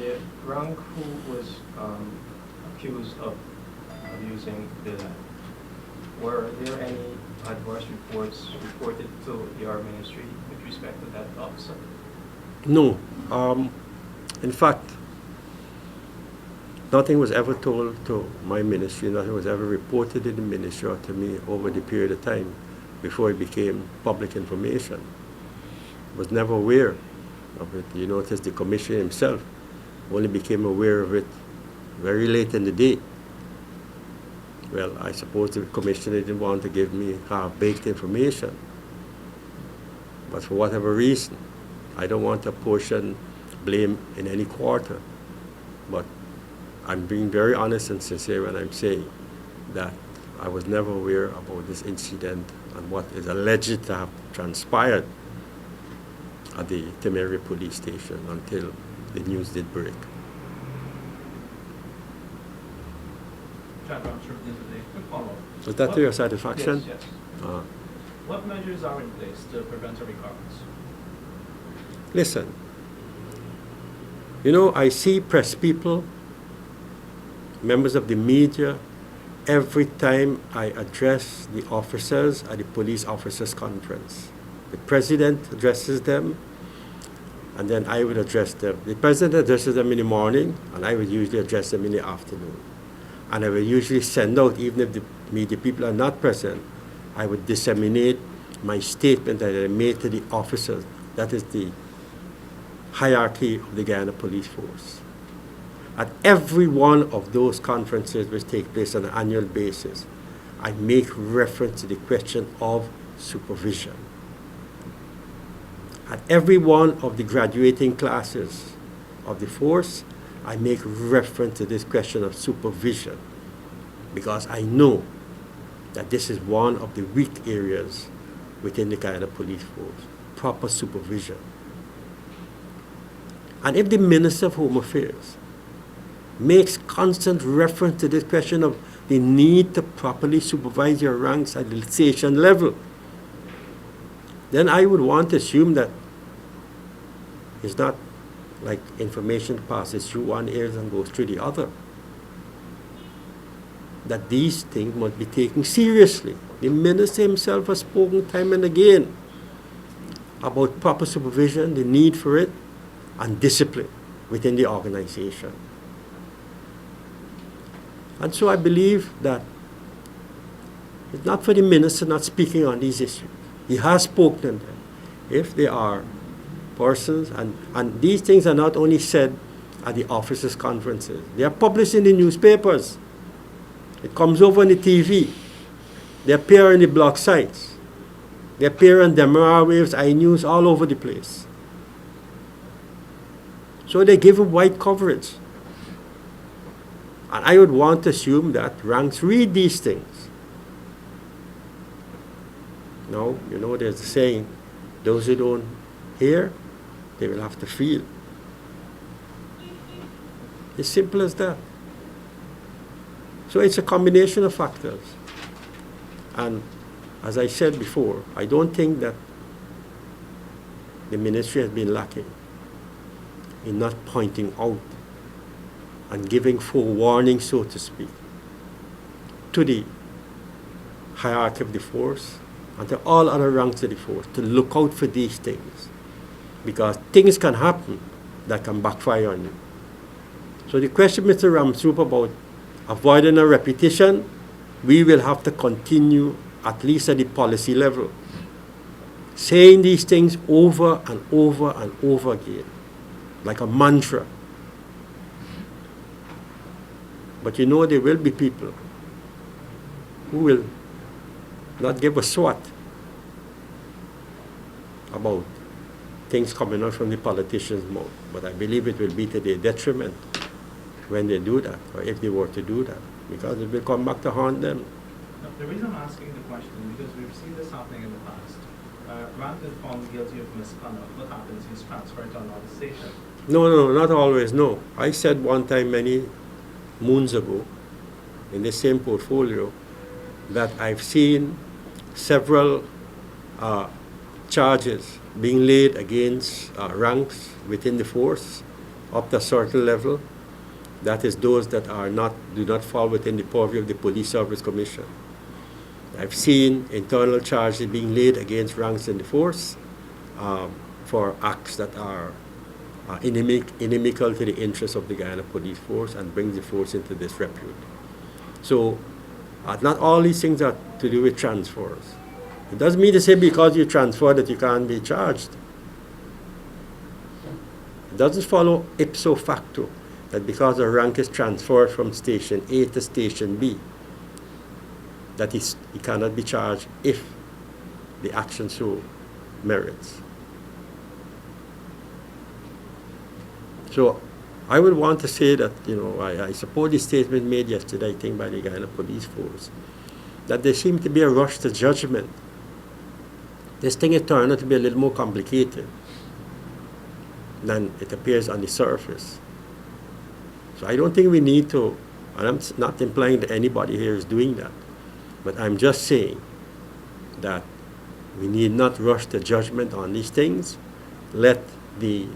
The rank who was accused of abusing the land, were there any adverse reports reported to your ministry with respect to that officer? No. In fact, nothing was ever told to my ministry, nothing was ever reported in the ministry or to me over the period of time before it became public information. Was never aware of it. You notice the commissioner himself only became aware of it very late in the day. Well, I suppose the commissioner didn't want to give me half-baked information. But for whatever reason, I don't want to apportion blame in any quarter. But I'm being very honest and sincere when I'm saying that I was never aware about this incident and what is alleged to have transpired at the Temeri police station until the news did break. Was that to your satisfaction? Yes, yes. What measures are in place to prevent a recurrence? Listen, you know, I see press people, members of the media, every time I address the officers at the police officers conference. The president addresses them, and then I would address them. The president addresses them in the morning, and I would usually address them in the afternoon. And I would usually send out, even if the media people are not present, I would disseminate my statement that I made to the officers. That is the hierarchy of the Guyana Police Force. At every one of those conferences which take place on an annual basis, I make reference to the question of supervision. At every one of the graduating classes of the force, I make reference to this question of supervision because I know that this is one of the weak areas within the Guyana Police Force, proper supervision. And if the Minister of Home Affairs makes constant reference to this question of the need to properly supervise your ranks at the station level, then I would want to assume that it's not like information passes through one ear and goes through the other. That these things must be taken seriously. The minister himself has spoken time and again about proper supervision, the need for it, and discipline within the organization. And so I believe that it's not for the minister not speaking on these issues. He has spoken on them. If there are persons, and these things are not only said at the officers' conferences, they are published in the newspapers. It comes over on the TV. They appear on the blog sites. They appear on Demerara Waves, iNews, all over the place. So they give them wide coverage. And I would want to assume that ranks read these things. No, you know, there's a saying, those who don't hear, they will have to feel. It's simple as that. So it's a combination of factors. And as I said before, I don't think that the ministry has been lacking in not pointing out and giving forewarning, so to speak, to the hierarchy of the force and to all other ranks of the force to look out for these things, because things can happen that can backfire on you. So the question, Mr. Ramsrup, about avoiding a repetition, we will have to continue, at least at the policy level, saying these things over and over and over again, like a mantra. But you know, there will be people who will not give a swat about things coming out from the politicians' mouth. But I believe it will be to their detriment when they do that, or if they were to do that, because it will come back to haunt them. No, the reason I'm asking the question is because we've seen this happening in the past. Rank is found guilty of misconduct. What happens? He's transferred to another station. No, not always, no. I said one time many moons ago, in the same portfolio, that I've seen several charges being laid against ranks within the force up to a certain level, that is those that do not fall within the purview of the Police Service Commission. I've seen internal charges being laid against ranks in the force for acts that are inimical to the interests of the Guyana Police Force and bring the force into disrepute. So not all these things are to do with transfers. It doesn't mean to say because you transfer that you can't be charged. It doesn't follow ipso facto that because a rank is transferred from station A to station B, that he cannot be charged if the action so merits. So I would want to say that, I support the statement made yesterday, I think, by the Guyana Police Force, that there seemed to be a rush to judgment. This thing has turned out to be a little more complicated than it appears on the surface. So I don't think we need to, and I'm not implying that anybody here is doing that, but I'm just saying that we need not rush to judgment on these things. Let the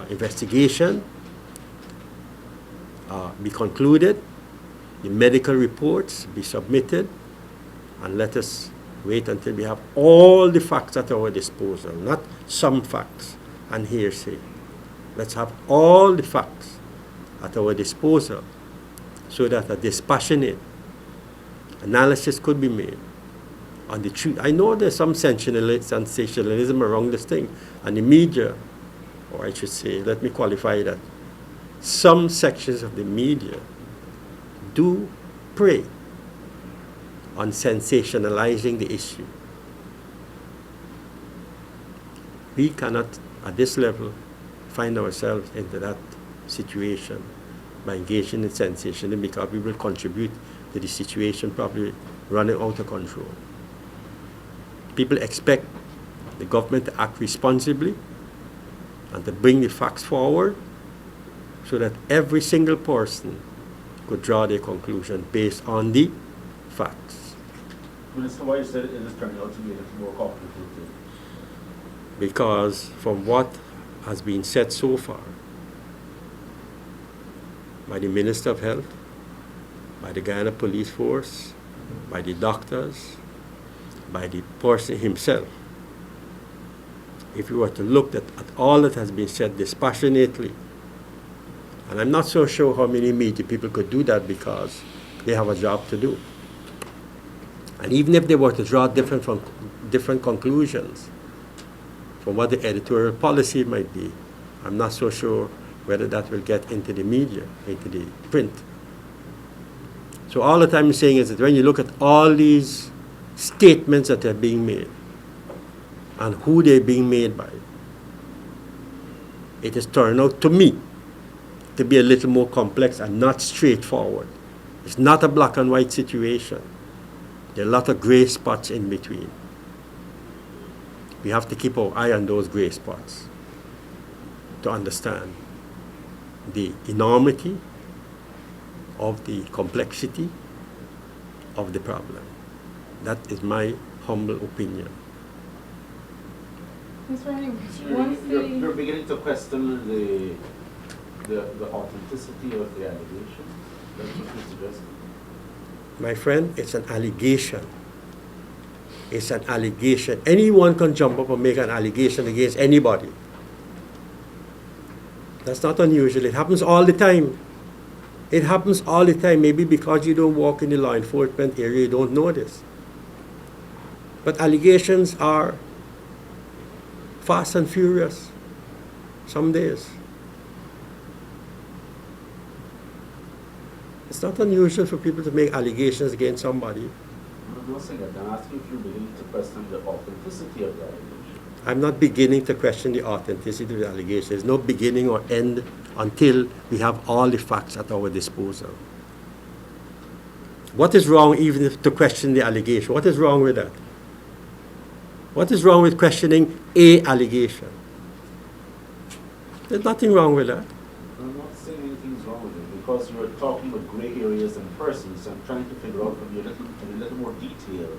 investigation be concluded, the medical reports be submitted, and let us wait until we have all the facts at our disposal, not some facts and hearsay. Let's have all the facts at our disposal so that a dispassionate analysis could be made on the truth. I know there's some sensationalism around this thing, and the media, or I should say, let me qualify that, some sections of the media do prey on sensationalizing the issue. We cannot, at this level, find ourselves into that situation by engaging in sensationalism, because we will contribute to the situation probably running out of control. People expect the government to act responsibly and to bring the facts forward so that every single person could draw their conclusion based on the facts. Minister, why you said it is turning out to be a little more complicated? Because from what has been said so far by the Minister of Health, by the Guyana Police Force, by the doctors, by the person himself, if you were to look at all that has been said dispassionately, and I'm not so sure how many media people could do that because they have a job to do. And even if they were to draw different conclusions from what the editorial policy might be, I'm not so sure whether that will get into the media, into the print. So all that I'm saying is that when you look at all these statements that are being made and who they're being made by, it has turned out to me to be a little more complex and not straightforward. It's not a black and white situation. There are a lot of gray spots in between. We have to keep our eye on those gray spots to understand the enormity of the complexity of the problem. That is my humble opinion. Mr. Harding, You're beginning to question the authenticity of the allegation. That's what you're suggesting. My friend, it's an allegation. It's an allegation. Anyone can jump up and make an allegation against anybody. That's not unusual. It happens all the time. It happens all the time. Maybe because you don't work in the law enforcement area, you don't know this. But allegations are fast and furious some days. It's not unusual for people to make allegations against somebody. I'm not saying that. I'm asking if you begin to question the authenticity of the allegation. I'm not beginning to question the authenticity of the allegation. There's no beginning or end until we have all the facts at our disposal. What is wrong even to question the allegation? What is wrong with that? What is wrong with questioning a allegation? There's nothing wrong with that. I'm not saying anything's wrong with it, because you're talking about gray areas and persons. I'm trying to figure out from you a little more detail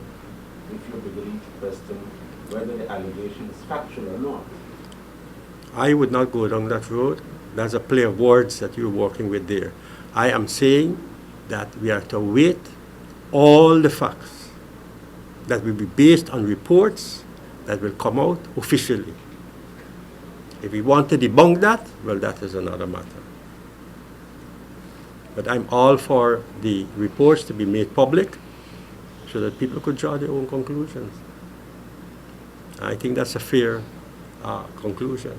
if you're beginning to question whether the allegation is factual or not. I would not go down that road. That's a play of words that you're working with there. I am saying that we are to await all the facts that will be based on reports that will come out officially. If we want to debunk that, well, that is another matter. But I'm all for the reports to be made public so that people could draw their own conclusions. I think that's a fair conclusion.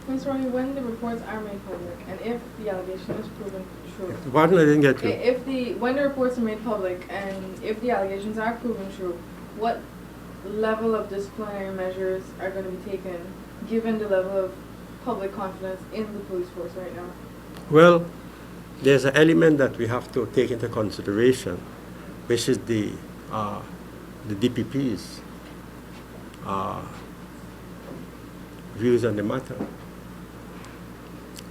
Ms. Rohee, when the reports are made public, and if the allegation is proven true, Pardon, I didn't get you. when the reports are made public, and if the allegations are proven true, what level of disciplinary measures are going to be taken, given the level of public confidence in the police force right now? Well, there's an element that we have to take into consideration, which is the DPP's views on the matter.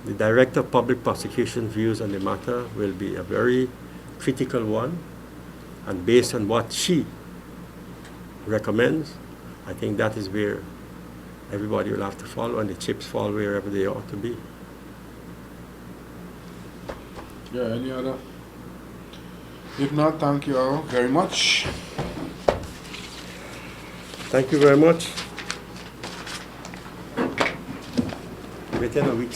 The Director of Public Prosecution views on the matter will be a very critical one, and based on what she recommends, I think that is where everybody will have to follow, and the chips fall wherever they ought to be. Yeah, any other? If not, thank you all very much. Thank you very much. Within a week's